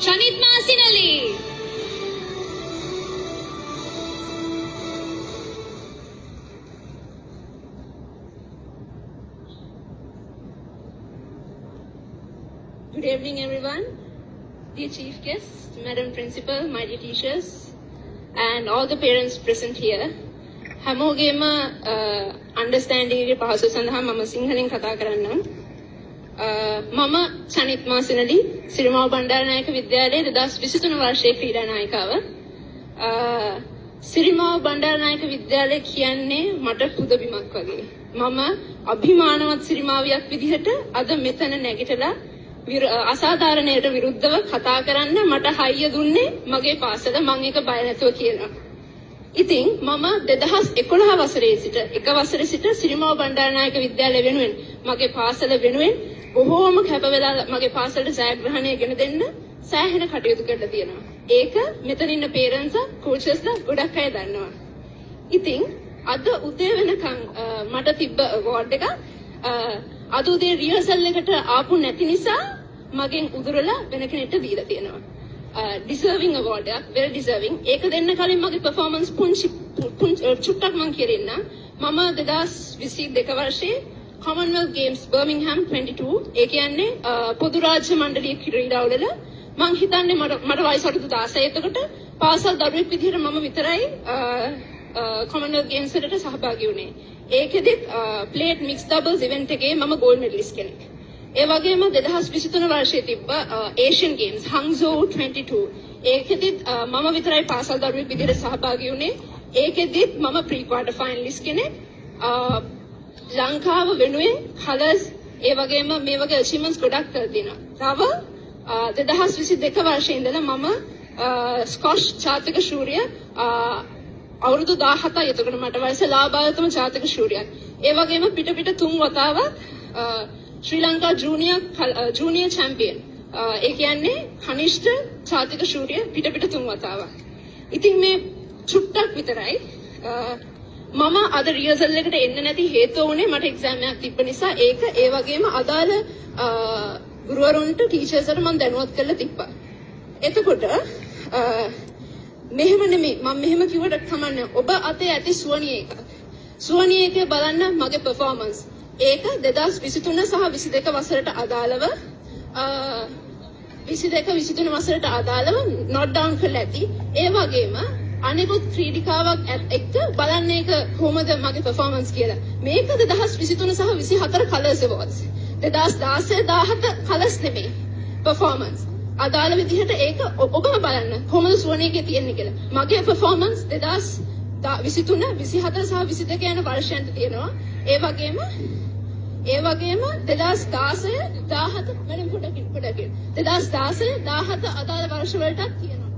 Shanit Masinali. Good evening, everyone. Dear Chief Guest, Madam Principal, my dear teachers, and all the parents present here. හැමෝගේම understanding එකේ පහසු සඳහා මම සිංහලෙන් කතා කරන්නම්. මම සනිත් මාසිනලි සිරිමාව බණ්ඩාරනායක විද්‍යාලයේ 2023 වර්ෂයේ ක්‍රීඩා නායිකාව. සිරිමාව බණ්ඩාරනායක විද්‍යාලය කියන්නේ මට පුදබිමක් වගේ. මම අභිමානවත් සිරිමාවියක් විදිහට අද මෙතන නැගිටලා අසාධාරණයට විරුද්ධව කතා කරන්න මට හයිය දුන්නේ මගේ පාසල මම ඒක බය නැතුව කියනවා. ඉතින් මම 2011 වසරේ සිට එක වසරේ සිට සිරිමාව බණ්ඩාරනායක විද්‍යාලය වෙනුවෙන් මගේ පාසල වෙනුවෙන් බොහෝම කැප වෙලා මගේ පාසලට ජයග්‍රහණය ගෙන දෙන්න සෑහෙන කටයුතු කරලා තියෙනවා. ඒක මෙතන ඉන්න පේරන්ට්ස් කෝචස්ලා ගොඩක් අය දන්නවා. ඉතින් අද උදේ වෙනකන් මට තිබ්බ අවෝඩ් එක අද උදේ රිහර්සල් එකට ආපු නැති නිසා මගෙන් උදුරලා වෙන කෙනෙක්ට දීලා තියෙනවා. Deserving award එකක්, very deserving. ඒක දෙන්න කලින් මගේ performance චුට්ටක් මම කියන්න. මම 2022 වර්ෂයේ Commonwealth Games Birmingham 22 ඒ කියන්නේ පොදු රාජ්‍ය මණ්ඩලීය ක්‍රීඩාවල මම හිතන්නේ මට වයස අවුරුදු 16 එතකොට පාසල් දරුවෙක් විදිහට මම විතරයි Commonwealth Games වලට සහභාගී වුණේ. ඒකෙදි plate mixed doubles event එකේ මම gold medalist කෙනෙක්. ඒ වගේම 2023 වර්ෂයේ තිබ්බ Asian Games Hangzhou 22 ඒකෙදි මම විතරයි පාසල් දරුවෙක් විදිහට සහභාගී වුණේ. ඒකෙදි මම pre quarter finalist කෙනෙක්. ලංකාව වෙනුවෙන් කලර්ස් ඒ වගේම මේ වගේ achievements ගොඩක් කරලා තිනවා. තව 2022 වර්ෂයේ ඉඳලා මම ස්කොෂ් ජාතික ශූරිය අවුරුදු 17යි එතකොට මට වයස ලාභාවතම ජාතික ශූරියක්. ඒ වගේම පිට තුන් වතාවක් ශ්‍රී ලංකා ජූනියර් චැම්පියන්. ඒ කියන්නේ කනිෂ්ඨ ජාතික ශූරිය පිට තුන් වතාවක්. ඉතින් මේ චුට්ටක් විතරයි මම අද රිහර්සල් එකට එන්න නැති හේතුව උනේ මට එක්සෑම් එකක් තිබ්බ නිසා ඒක ඒ වගේම අදාළ ගුරුවරුන්ට ටීචර්ස්ලට මම දැනුවත් කරලා තිබ්බා. එතකොට මෙහෙම නෙමෙයි මම මෙහෙම කිව්වට කමන්නේ ඔබ අතේ ඇති සුවනිය එකක්. සුවනිය එකේ බලන්න මගේ performance. ඒක 2023 සහ 22 වසරට අදාළව 22-23 වසරට අදාළව note down කරලා ඇති. ඒ වගේම අනිකුත් ක්‍රීඩිකාවක් එක්ක බලන්න ඒක කොහොමද මගේ performance කියලා. මේක 2023 සහ 24 colours awards. 2016 17 colours නෙමෙයි performance. අදාළ විදිහට ඒක ඔබම බලන්න කොහොමද සුවනියකේ තියෙන්නේ කියලා. මගේ performance 2023 24 සහ 22 යන වර්ෂයන්ට තියෙනවා. ඒ වගේම 2016 17 මම පොඩ්ඩක් 2016 17 අදාළ වර්ෂ වලටත් තියෙනවා.